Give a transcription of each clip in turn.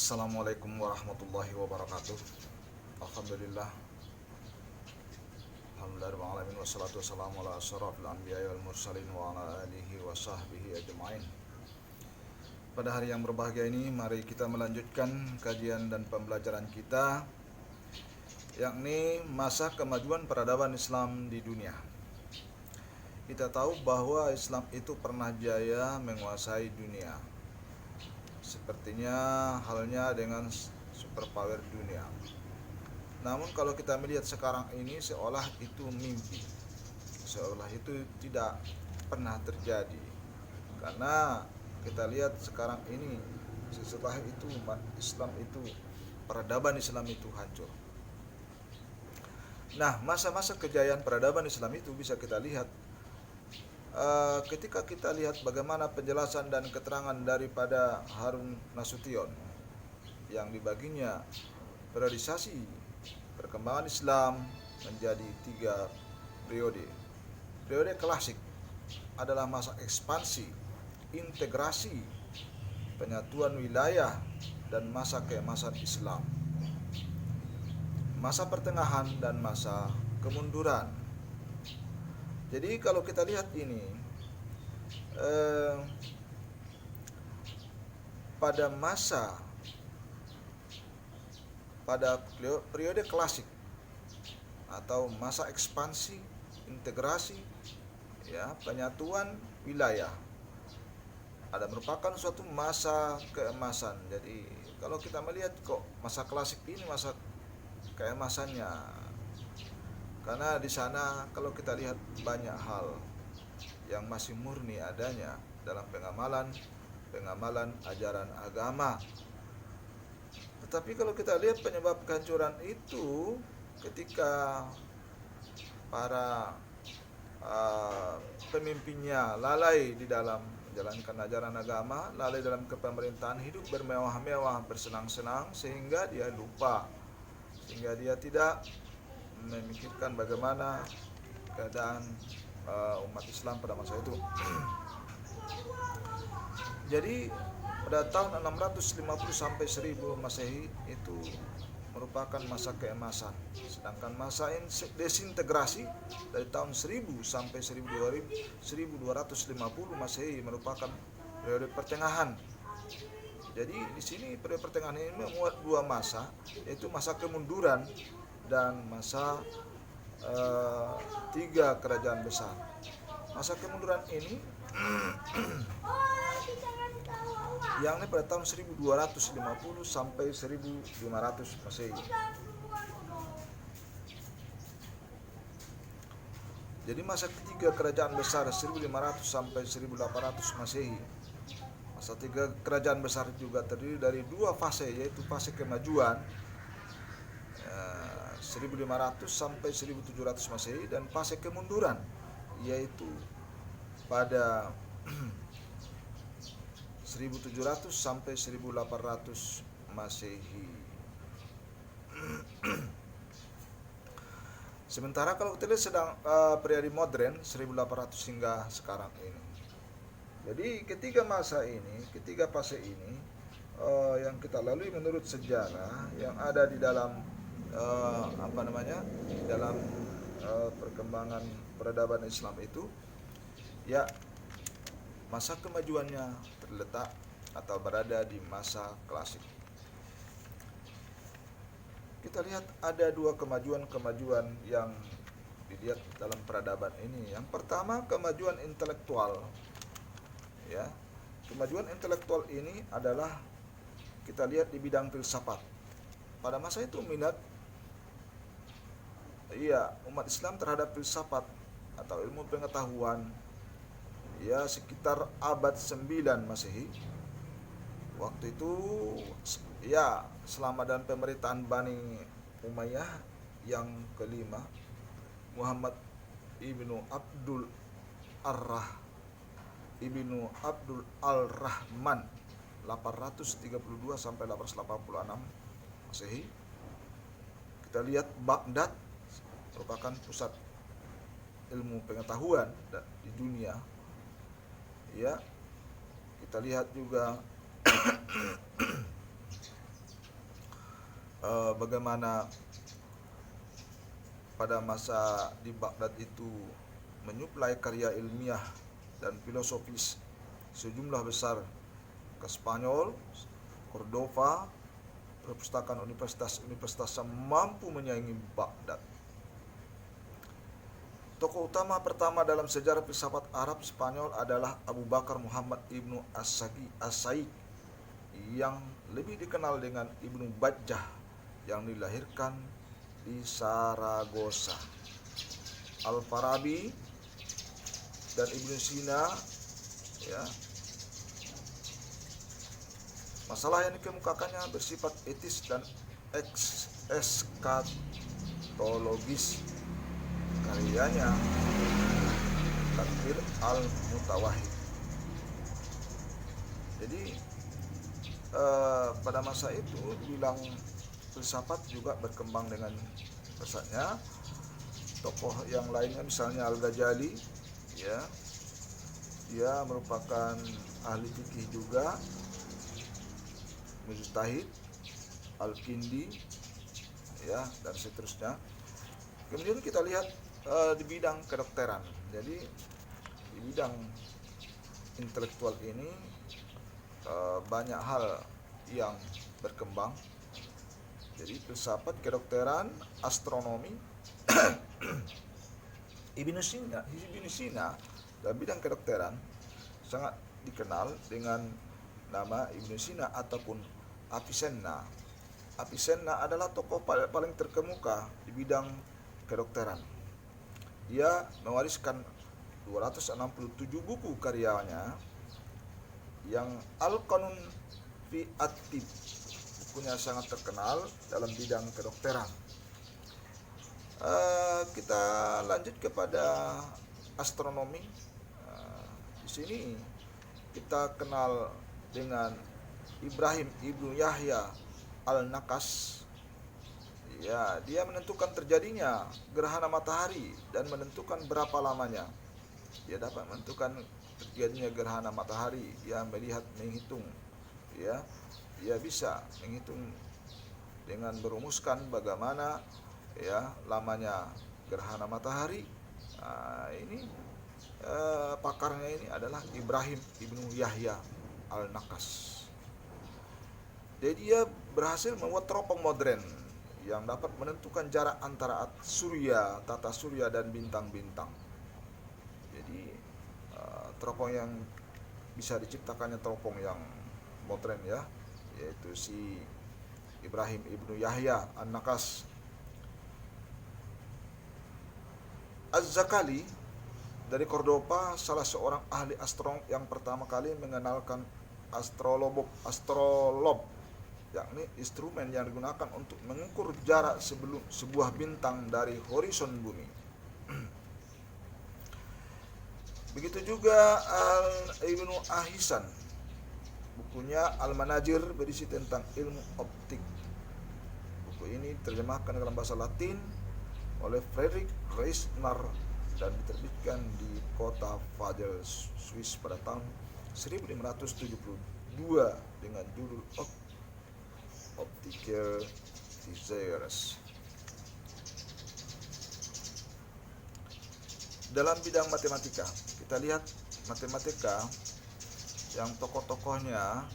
Assalamualaikum warahmatullahi wabarakatuh. Alhamdulillah. Alhamdulillah alamin wassalatu wassalamu ala asyrafil anbiya'i wal mursalin wa ala alihi wa sahbihi ajma'in. Pada hari yang berbahagia ini mari kita melanjutkan kajian dan pembelajaran kita, yakni masa kemajuan peradaban Islam di dunia. Kita tahu bahwa Islam itu pernah jaya menguasai dunia, sepertinya halnya dengan superpower dunia. Namun kalau kita melihat sekarang ini seolah itu mimpi, seolah itu tidak pernah terjadi. Karena kita lihat sekarang ini setelah itu Islam itu, peradaban Islam itu hancur. Nah, masa-masa kejayaan peradaban Islam itu bisa kita lihat ketika kita lihat bagaimana penjelasan dan keterangan daripada Harun Nasution yang dibaginya periodisasi perkembangan Islam menjadi 3 periode. Periode klasik adalah masa ekspansi, integrasi, penyatuan wilayah, dan masa keemasan Islam. Masa pertengahan dan masa kemunduran. Jadi kalau kita lihat ini pada periode klasik atau masa ekspansi, integrasi, ya, penyatuan wilayah, ada merupakan suatu masa keemasan. Jadi kalau kita melihat kok masa klasik ini masa keemasannya, karena di sana kalau kita lihat banyak hal yang masih murni adanya dalam pengamalan ajaran agama. Tetapi kalau kita lihat penyebab kehancuran itu ketika para pemimpinnya lalai di dalam menjalankan ajaran agama, lalai dalam kepemerintahan, hidup bermewah-mewah, bersenang-senang, sehingga dia lupa, sehingga dia tidak memikirkan bagaimana keadaan umat Islam pada masa itu. Jadi pada tahun 650 sampai 1000 Masehi itu merupakan masa keemasan, sedangkan masa desintegrasi dari tahun 1000 sampai 1250 Masehi merupakan periode pertengahan. Jadi di sini periode pertengahan ini memuat 2 masa, yaitu masa kemunduran dan masa 3 kerajaan besar. Masa kemunduran ini yang ini pada tahun 1250 sampai 1500 Masehi. Jadi masa ketiga kerajaan besar 1500 sampai 1800 Masehi. Masa 3 kerajaan besar juga terdiri dari 2 fase, yaitu fase kemajuan 1500 sampai 1700 Masehi dan fase kemunduran yaitu pada 1700 sampai 1800 Masehi. Sementara kalau kita lihat sedang periode modern 1800 hingga sekarang ini. Jadi ketiga fase ini yang kita lalui menurut sejarah yang ada di dalam dalam perkembangan peradaban Islam itu, ya, masa kemajuannya terletak atau berada di masa klasik. Kita lihat ada 2 kemajuan yang dilihat dalam peradaban ini. Yang pertama, kemajuan intelektual. Ya, kemajuan intelektual ini adalah kita lihat di bidang filsafat. Pada masa itu minat umat Islam terhadap filsafat atau ilmu pengetahuan sekitar abad 9 Masehi. Waktu itu selama dan pemerintahan Bani Umayyah yang kelima, Muhammad ibnu Abdul Al-Rahman 832 sampai 886 Masehi. Kita lihat Baghdad merupakan pusat ilmu pengetahuan di dunia. Ya, kita lihat juga bagaimana pada masa di Baghdad itu menyuplai karya ilmiah dan filosofis sejumlah besar ke Spanyol, Cordova, perpustakaan universitas-universitas yang mampu menyaingi Baghdad. Tokoh utama pertama dalam sejarah filsafat Arab Spanyol adalah Abu Bakar Muhammad Ibnu As-Said yang lebih dikenal dengan Ibnu Bajjah yang dilahirkan di Saragossa. Al-Farabi dan Ibnu Sina, ya, masalah yang dikemukakannya bersifat etis dan eskatologis. Karyanya Takfir al-Mutawahhid. Jadi pada masa itu dibilang filsafat juga berkembang dengan pesatnya. Tokoh yang lainnya misalnya Al-Ghazali, ya, dia merupakan ahli fikih juga, mujtahid, Al-Kindi, ya, dan seterusnya. Kemudian kita lihat di bidang kedokteran. Jadi di bidang intelektual ini banyak hal yang berkembang. Jadi filsafat, kedokteran, astronomi. Ibnu Sina dalam bidang kedokteran sangat dikenal dengan nama Ibnu Sina ataupun Avicenna. Avicenna adalah tokoh paling terkemuka di bidang kedokteran. Dia mewariskan 267 buku karyanya yang Al-Qanun fi At-Tib, bukunya sangat terkenal dalam bidang kedokteran. Kita lanjut kepada astronomi. Di sini kita kenal dengan Ibrahim Ibnu Yahya Al-Nakas. Ya, dia menentukan terjadinya gerhana matahari dan menentukan berapa lamanya. Dia dapat menentukan terjadinya gerhana matahari. Dia menghitung, ya. Dia bisa menghitung dengan merumuskan bagaimana, ya, lamanya gerhana matahari. Ini pakarnya ini adalah Ibrahim Ibnu Yahya Al-Nakas. Jadi dia berhasil membuat teropong modern yang dapat menentukan jarak antara surya, tata surya dan bintang-bintang. Jadi teropong yang bisa diciptakannya teropong yang modern, ya, yaitu si Ibrahim Ibnu Yahya An-Nakas. Az-Zakali dari Cordova, salah seorang ahli astronom yang pertama kali mengenalkan astrolab, yakni instrumen yang digunakan untuk mengukur jarak sebelum sebuah bintang dari horizon bumi. Begitu juga Ibnu Ahisan, bukunya Al-Manajir berisi tentang ilmu optik. Buku ini diterjemahkan dalam bahasa Latin oleh Friedrich Reisner dan diterbitkan di kota Basel, Swiss pada tahun 1572 dengan judul Optical Desires. Dalam bidang matematika, kita lihat matematika yang tokoh-tokohnya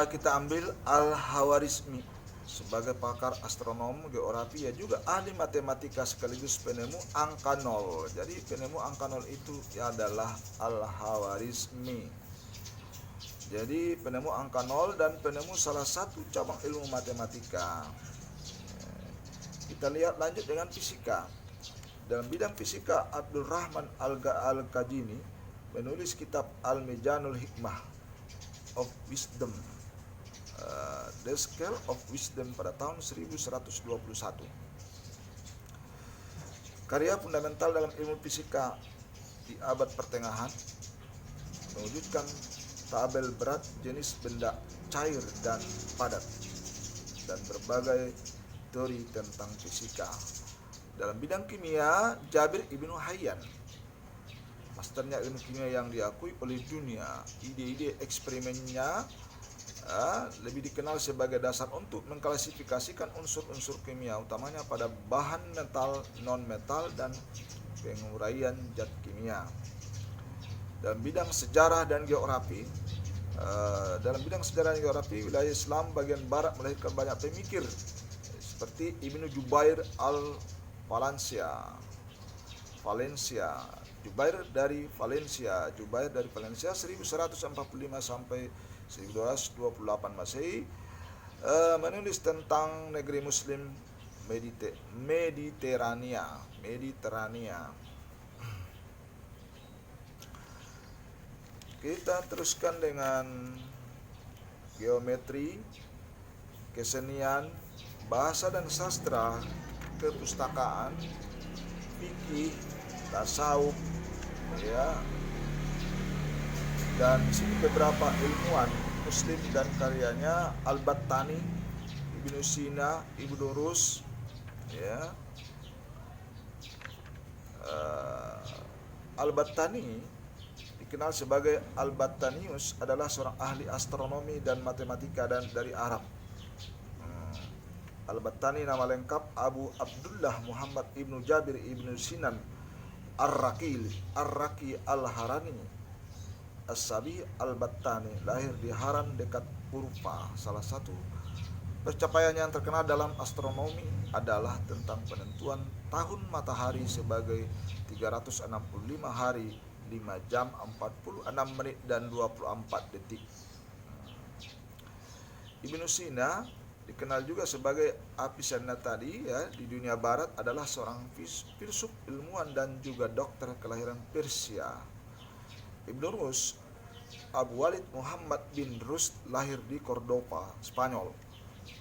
kita ambil Al-Khawarizmi sebagai pakar astronom, geografi, ya juga ahli matematika sekaligus penemu angka nol. Jadi penemu angka nol itu adalah Al-Khawarizmi. Jadi penemu angka nol dan penemu salah satu cabang ilmu matematika. Kita lihat lanjut dengan fisika. Dalam bidang fisika, Abdul Rahman Al-Qajini menulis kitab Al-Mizanul Hikmah of Wisdom, The Scale of Wisdom pada tahun 1121. Karya fundamental dalam ilmu fisika di abad pertengahan mewujudkan tabel berat jenis benda cair dan padat dan berbagai teori tentang fisika. Dalam bidang kimia, Jabir Ibnu Hayyan, masternya ilmu kimia yang diakui oleh dunia. Ide-ide eksperimennya lebih dikenal sebagai dasar untuk mengklasifikasikan unsur-unsur kimia, utamanya pada bahan metal, non-metal, dan penguraian zat kimia. Dalam bidang sejarah dan geografi, wilayah Islam bagian barat melahirkan banyak pemikir seperti Ibnu Jubair al-Valencia. Jubair dari Valencia 1145 sampai 1228 Masehi, menulis tentang negeri Muslim Mediterania. Kita teruskan dengan geometri, kesenian, bahasa dan sastra, kepustakaan, fikih, tasawuf, ya. Dan di sini beberapa ilmuwan Muslim dan karyanya: Al-Battani, Ibnu Sina, Ibnu Rus, ya. Al-Battani dikenal sebagai Al-Battanius, adalah seorang ahli astronomi dan matematika dari Arab. Al-Battani nama lengkap Abu Abdullah Muhammad Ibnu Jabir Ibnu Sinan Ar-Raqi Al-Harani As-Sabi Al-Battani, lahir di Haran dekat Urfa. Salah satu pencapaian yang terkenal dalam astronomi adalah tentang penentuan tahun matahari sebagai 365 hari, 5 jam 46 menit dan 24 detik. Ibnu Sina dikenal juga sebagai Avicenna tadi, ya, di dunia barat, adalah seorang filsuf, ilmuwan dan juga dokter kelahiran Persia. Ibnu Rus, Abu Walid Muhammad bin Rus, lahir di Cordoba, Spanyol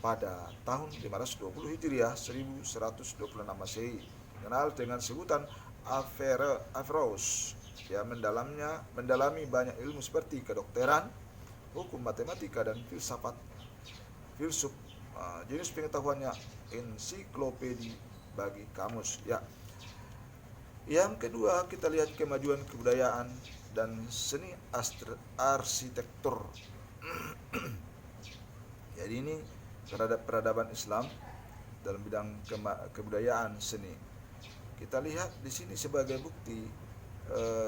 pada tahun 520 Hijriah 1126 Masehi, dikenal dengan sebutan Averroes. Ya, mendalami banyak ilmu seperti kedokteran, hukum, matematika, dan filsuf. Jenis pengetahuannya ensiklopedi bagi kamus. Ya. Yang kedua, kita lihat kemajuan kebudayaan dan seni arsitektur. Jadi ini terhadap peradaban Islam dalam bidang kebudayaan seni. Kita lihat di sini sebagai bukti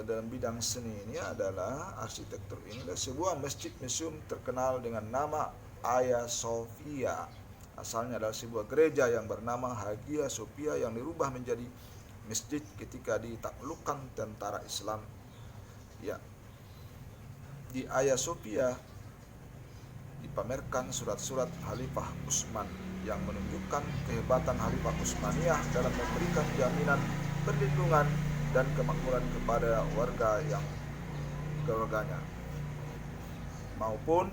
dalam bidang seni ini adalah arsitektur ini adalah sebuah masjid museum terkenal dengan nama Hagia Sophia. Asalnya adalah sebuah gereja yang bernama Hagia Sophia yang dirubah menjadi masjid ketika ditaklukkan tentara Islam. Ya. Di Hagia Sophia dipamerkan surat-surat Khalifah Utsman yang menunjukkan kehebatan Khalifah Utsmaniyah dalam memberikan jaminan perlindungan dan kemakmuran kepada warganya maupun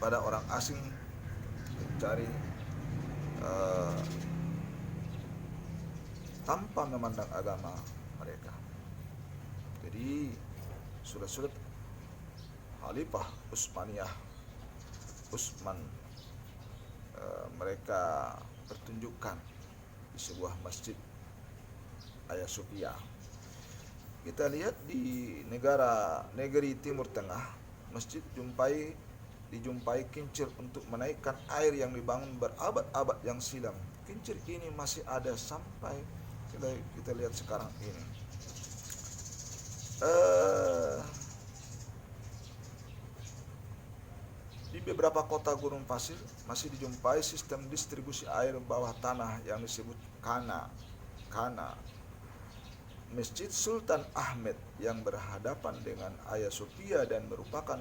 pada orang asing mencari tanpa memandang agama mereka. Jadi surat-surat Khalifah Utsman mereka pertunjukkan di sebuah masjid Hagia Sophia. Kita lihat di negeri Timur Tengah, masjid dijumpai kincir untuk menaikkan air yang dibangun berabad-abad yang silam. Kincir ini masih ada sampai kita lihat sekarang ini. Di beberapa kota gurun pasir masih dijumpai sistem distribusi air bawah tanah yang disebut kana. Masjid Sultan Ahmed yang berhadapan dengan Hagia Sophia dan merupakan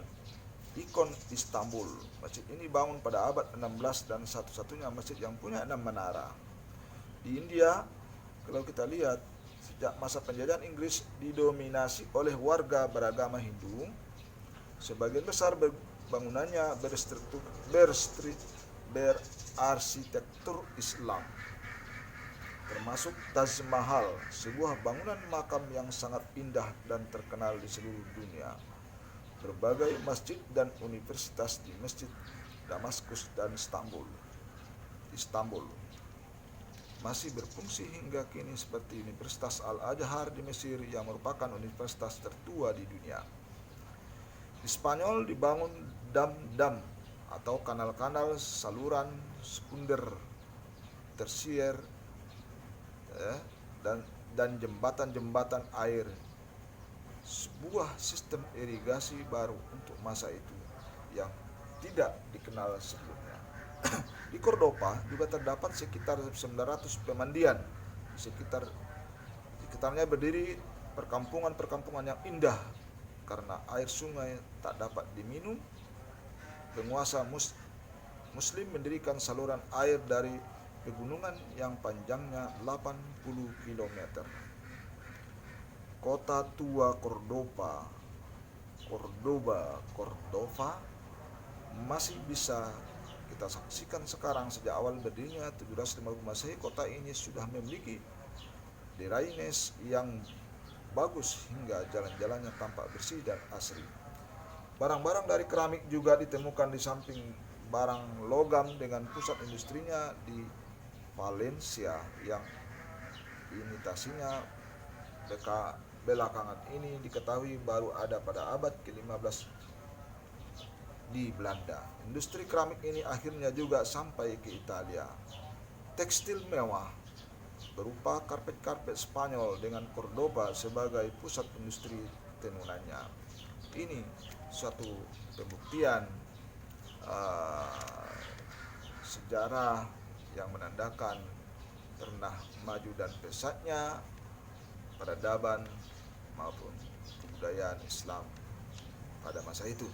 ikon Istanbul. Masjid ini bangun pada abad 16 dan satu-satunya masjid yang punya 6 menara. Di India, kalau kita lihat, sejak masa penjajahan Inggris didominasi oleh warga beragama Hindu. Sebagian besar bangunannya berarsitektur Islam, termasuk Taj Mahal, sebuah bangunan makam yang sangat indah dan terkenal di seluruh dunia. Berbagai masjid dan universitas di Masjid Damaskus dan Istanbul masih berfungsi hingga kini, seperti Universitas Al-Azhar di Mesir yang merupakan universitas tertua di dunia. Di Spanyol dibangun dam-dam atau kanal-kanal saluran sekunder, tersier, ya, dan jembatan-jembatan air, sebuah sistem irigasi baru untuk masa itu yang tidak dikenal sebelumnya. Di Cordoba juga terdapat sekitar 900 pemandian. Sekitarnya berdiri perkampungan-perkampungan yang indah. Karena air sungai tak dapat diminum, penguasa Muslim mendirikan saluran air dari pegunungan yang panjangnya 80 km. Kota tua Cordova masih bisa kita saksikan sekarang. Sejak awal berdirinya 750 Masehi, kota ini sudah memiliki drainase yang bagus hingga jalan-jalannya tampak bersih dan asri. Barang-barang dari keramik juga ditemukan di samping barang logam dengan pusat industrinya di Valencia yang imitasinya belakangan ini diketahui baru ada pada abad ke-15 di Belanda. Industri keramik ini akhirnya juga sampai ke Italia. Tekstil mewah berupa karpet-karpet Spanyol dengan Cordoba sebagai pusat industri tenunannya. Ini suatu pembuktian sejarah yang menandakan pernah maju dan pesatnya peradaban maupun kebudayaan Islam pada masa itu.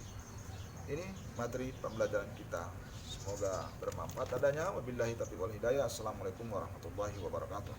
Ini materi pembelajaran kita, semoga bermanfaat adanya. Wabillahi taufiq wal hidayah. Assalamualaikum warahmatullahi wabarakatuh.